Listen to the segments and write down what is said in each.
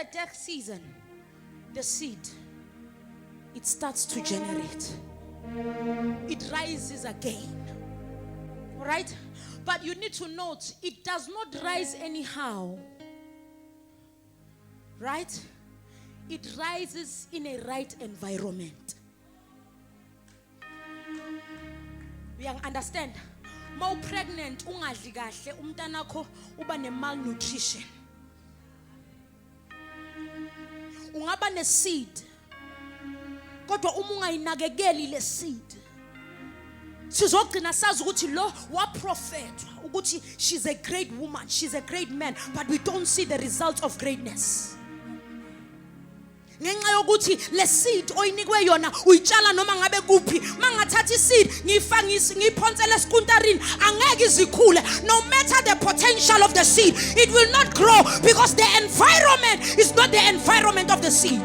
the death season, the seed, it starts to generate. It rises again. All right? But you need to note, it does not rise anyhow. Right? It rises in a right environment. We understand? More pregnant, ungadli kahle, umntanakho uba ne malnutrition. Ungaba ne seed. Kodwa uma ungayinakekeli le seed, sizogcina sazi ukuthi lo waprofetwa ukuthi she's a great woman, she's a great man, but we don't see the results of greatness. Ngenxa yokuthi le seed oyinikwe yona uyitshala noma ngabe kuphi, mangathatha iseed ngiyiphonsele eskuntarini angeke izikhule. No matter the potential of the seed, it will not grow because the environment is not the environment of the seed.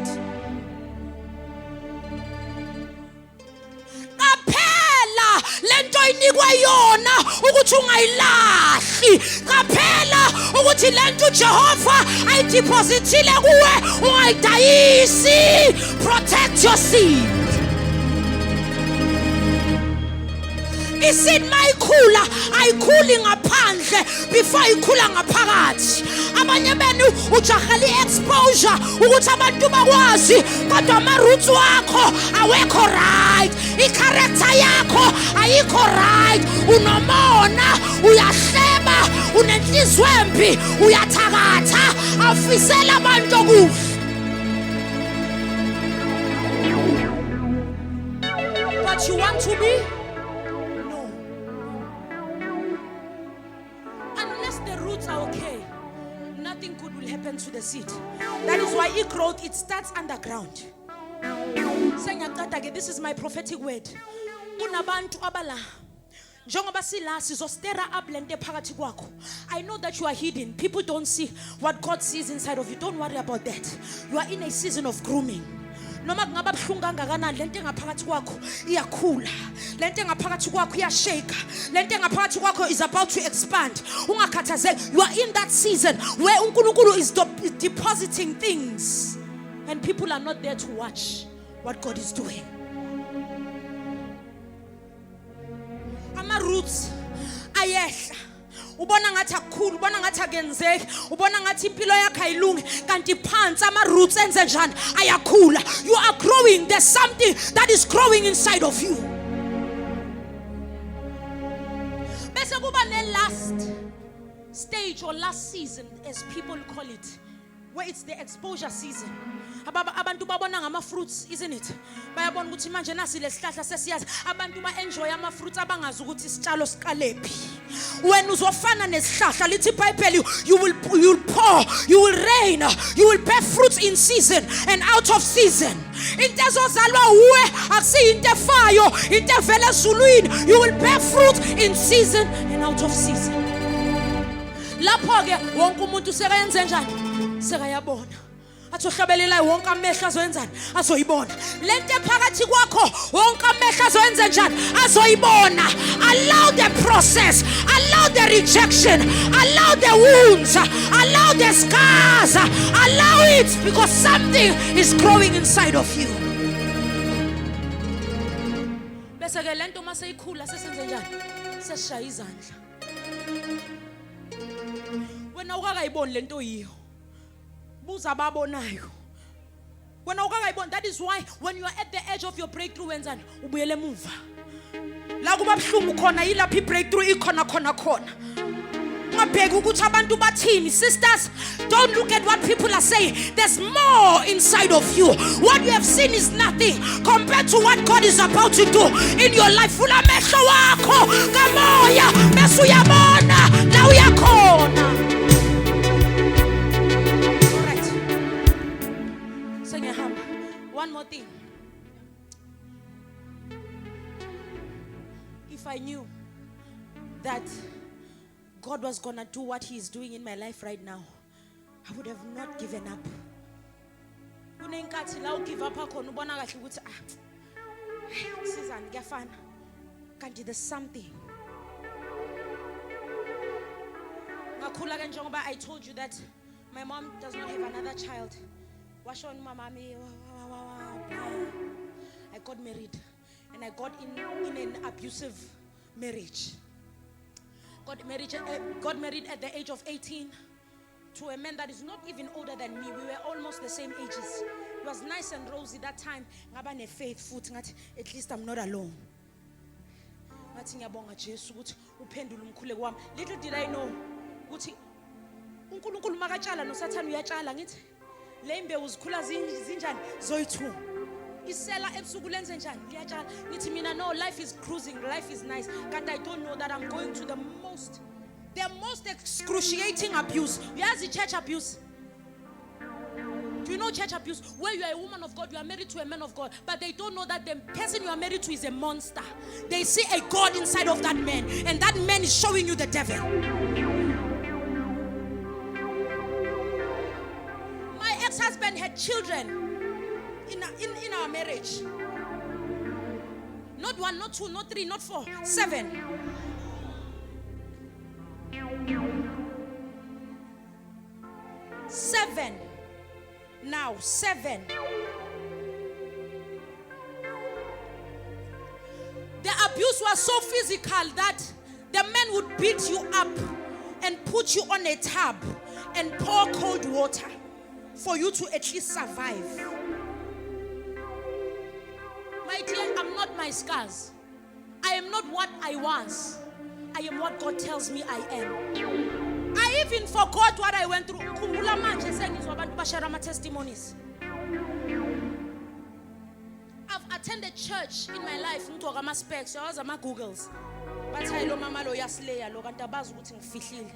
Qaphela lento inikwe yona ukuthi ungayilahli. Qaphela ukuthi lento Jehova ayidepositile kuwe ungayidayisi. Protect your seed. Iseed mayikhula ayikhuli ngaphandle before ikhula ngaphakathi. Abanye benu ujahela i-exposure ukuthi abantu bakwazi, kodwa ama-roots wakho awekho right. I-character yakho ayikho right. Unomona, uyahleba, unenhliziyo embi, uyathakatha, awufisela abantu okuhle. But you want to be? Are okay, nothing good will happen to the seed. That is why growth, it starts underground. This is my prophetic word. Unabantu abala. Njengoba sila sizostera up lente phakathi kwakho. I know that you are hidden. People don't see what God sees inside of you. Don't worry about that. You are in a season of grooming. Noma kungaba buhlungu kangakanani lento engaphakathi kwakho iyakhula, lento engaphakathi kwakho iyashake, lento engaphakathi kwakho is about to expand. Ungakhathazeki. You are in that season where uNkulunkulu is depositing things and people are not there to watch what God is doing. Ama roots ayehla. Ubona ngathi akukhulu, ubona ngathi akenzeki, ubona ngathi impilo yakho ayilungi, kanti phansi ama roots enze njani ayakhula. You are growing. There's something that is growing inside of you. Bese kuba ne last stage or last season, as people call it, where it's the exposure season. Abantu babona ngama fruits, isn't it? Bayabona ukuthi manje nasi lesihlahla sesiyazi. Abantu ba enjoy ama fruits abangazi ukuthi isitshalo siqalephi. When uzofana nesihlahla lithi iBhayibheli, you will pour, you will rain, you will bear fruits in season and out of season. Into ezozalwa uwe akusiyo into efayo, into evela ezulwini. You will bear fruit in season and out of season. Lapho ke wonke umuntu sekayenze njani? Sekayabona. Athohlabelela wonke amehlo azoyenzani? Azoyibona. Lento ephakathi kwakho wonke amehlo azoyenza njani? Azoyibona. Allow the process, allow the rejection, allow the wounds, allow the scars, allow it, because something is growing inside of you. Bese ke lento mase ikhula sesenze njani? Sesishaya izandla. Wena ukakayiboni lento yiyo. Buza babonayo. Wena ukakayiboni. That is why when you are at the edge of your breakthrough wenzani ubuyele emuva. La kuba buhlungu khona yilaphi breakthrough ikhona khona. Ungabheki ukuthi abantu bathini. Sisters, don't look at what people are saying. There's more inside of you. What you have seen is nothing compared to what God is about to do in your life. Fula mehlo wakho kamoya bese uyabona la uyakhona. One more thing. If I knew that God was gonna do what He is doing in my life right now, I would have not given up. Kunenkathi la ugive up khona ubona kahle ukuthi sizani kuyafana. Kanti there's something. Ngakhula ke njengoba I told you that My mom does not have another child. Wash on my mommy. I got married, and I got in an abusive marriage. Got married at the age of 18 to a man that is not even older than me. We were almost the same ages. It was nice and rosy that time. Ngaba ne faith futhi ngathi at least I'm not alone. Ngathi ngiyabonga Jesu ukuthi uphendula umkhuleko wami. Little did I know ukuthi uNkulunkulu makatshala noSathane uyatshala ngithi le imbewu zikhula zinjani zoyi2. Isela ebusuku lenze njani liyatshala ngithi mina no, life is cruising, life is nice, but I don't know that I'm going to the most excruciating abuse. Yazi church abuse. Do you know church abuse? Where you are a woman of God, you are married to a man of God, but they don't know that the person you are married to is a monster. They see a God inside of that man, and that man is showing you the devil. My ex-husband had children in our marriage. Not 1, not 2, not 3, not 4, 7. Now 7. The abuse was so physical that the man would beat you up and put you on a tub and pour cold water for you to at least survive. My dear, I'm not my scars. I am not what I was. I am what God tells me I am. I even forgot what I went through. Khumbula manje sengizwa abantu bashare ama testimonies. I've attended church in my life ngithoka ama specs, yawazi ama Googles. Bathi hayi lo mama lo yasileya lo kanti abazi ukuthi ngifihlile.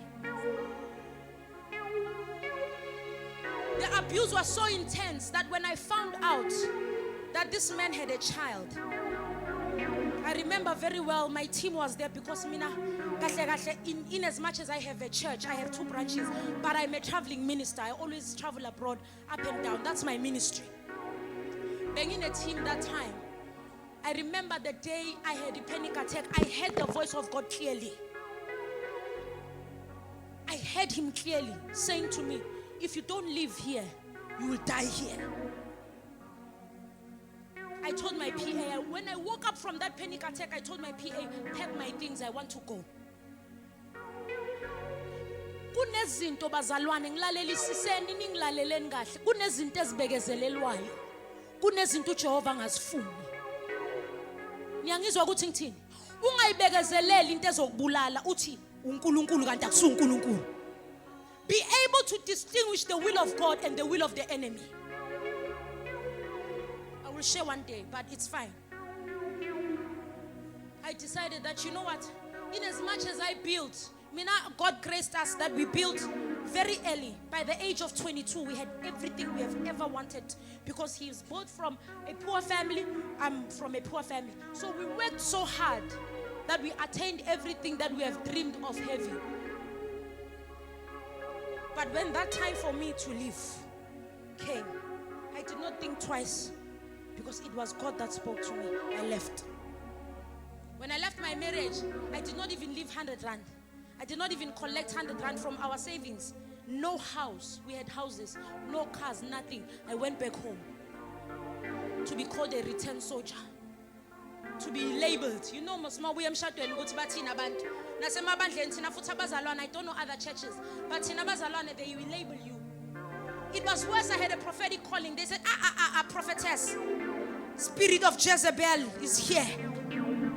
The abuse was so intense that when I found out that this man had a child, I remember very well my team was there because mina in as much as I have a church, I have 2 branches, but I'm a traveling minister. I always travel abroad, up and down. That's my ministry. Being in a team that time, I remember the day I had a panic attack. I heard the voice of God clearly. I heard him clearly saying to me, if you don't live here, you will die here. I told my PA, when I woke up from that panic attack, I told my PA, pack my things, I want to go. Kunezinto bazalwane ngilalelisiseni ningilaleleni kahle. Kunezinto ezibekezelelwayo. Kunezinto uJehova angazifuni. Ngiyangizwa ukuthi ngithini? Ungayibekezeleli into ezokubulala uthi uNkulunkulu kanti akusu uNkulunkulu. Be able to distinguish the will of God and the will of the enemy. I will share one day, but it's fine. I decided that, you know what? In as much as I built, God graced us that we built very early. By the age of 22, we had everything we have ever wanted because he is both from a poor family, I'm from a poor family. So we worked so hard that we attained everything that we have dreamed of having. But when that time for me to leave came, I did not think twice because it was God that spoke to me. I left. When I left my marriage, I did not even leave 100 rand. I did not even collect 100 rand from our savings. No house. We had houses, no cars, nothing. I went back home to be called a return soldier, to be labeled. You know, Mosma, we am shadweni ukuthi bathina abantu. Nasemabandleni thina futhi abazalwane, I don't know other churches, but thina abazalwane, they will label you. It was worse. I had a prophetic calling. They said, prophetess, spirit of Jezebel is here.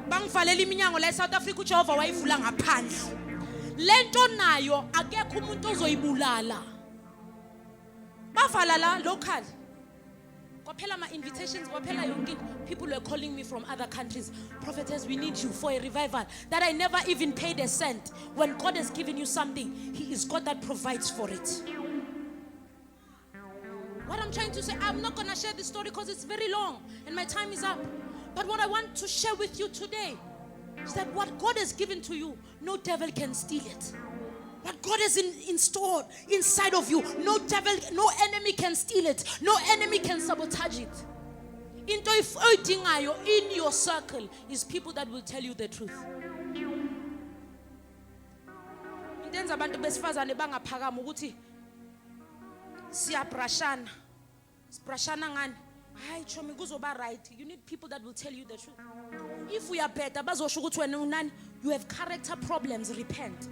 Bangvaleli iminyango la eSouth Africa uJehova wayivula ngaphandle. Lento nayo akekho umuntu ozoyibulala. Bavala la local. Kwaphela ama invitations, kwaphela yonke. People were calling me from other countries. Prophetess, we need you for a revival that I never even paid a cent. When God has given you something, He is God that provides for it. What I'm trying to say, I'm not going to share this story because it's very long and my time is up. But what I want to share with you today is that what God has given to you, no devil can steal it. What God has installed inside of you, no devil, no enemy can steal it. No enemy can sabotage it. Into oyidingayo in your circle is people that will tell you the truth. Intenza abantu besifazane bangaphakama ukuthi Siyabrashana. Sibrashana ngani? Hayi chomi kuzoba right. You need people that will tell you the truth. If we are better, bazosho ukuthi wena unani, you have character problems, repent.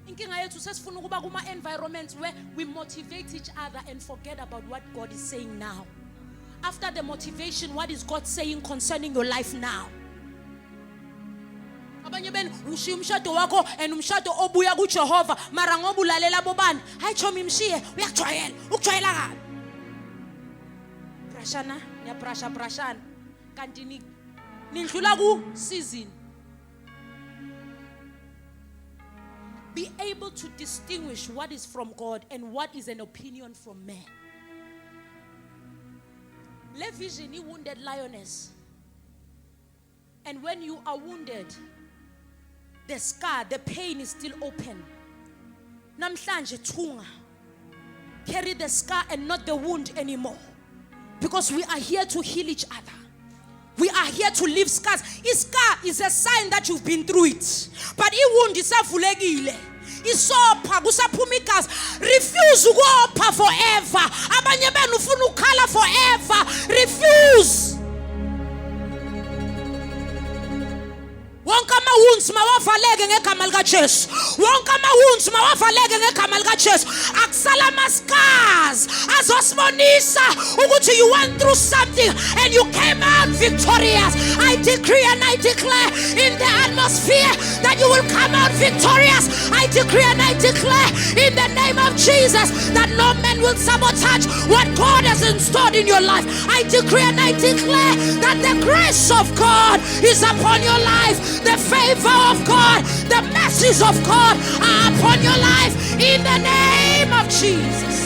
Inkinga yethu sesifuna ukuba kuma environments where we motivate each other and forget about what God is saying now. After the motivation, what is God saying concerning your life now? Abanye benu ushiya umshado wakho and umshado obuya kuJehova mara ngoba ulalela bobani hayi chomi mshiye uyakujwayela ukujwayela kabi brashana brashana kanti nindlula ku season. Be able to distinguish what is from God and what is an opinion from man. Le vision, he wounded lioness. And when you are wounded, the scar, the pain is still open. Namhlanje thunga. Carry the scar and not the wound anymore. Because we are here to heal each other. We are here to leave scars. His scar is a sign that you've been through it. But he wound isavulekile. Isopha kusaphuma igazi. Refuse ukopha forever. Abanye benu ufuna ukhala forever. Refuse. Wonke ama-wounds mawavaleke ngegama likaJesu. Wonke ama-wounds mawavaleke ngegama likaJesu. Akusala ama-scars azosibonisa ukuthi you went through something and you came out victorious. I decree and I declare in the atmosphere that you will come out victorious. I decree and I declare in the name of Jesus that no man will sabotage what God has installed in your life. I decree and I declare that the grace of God is upon your life. The favor of God, the mercies of God are upon your life in the name of Jesus.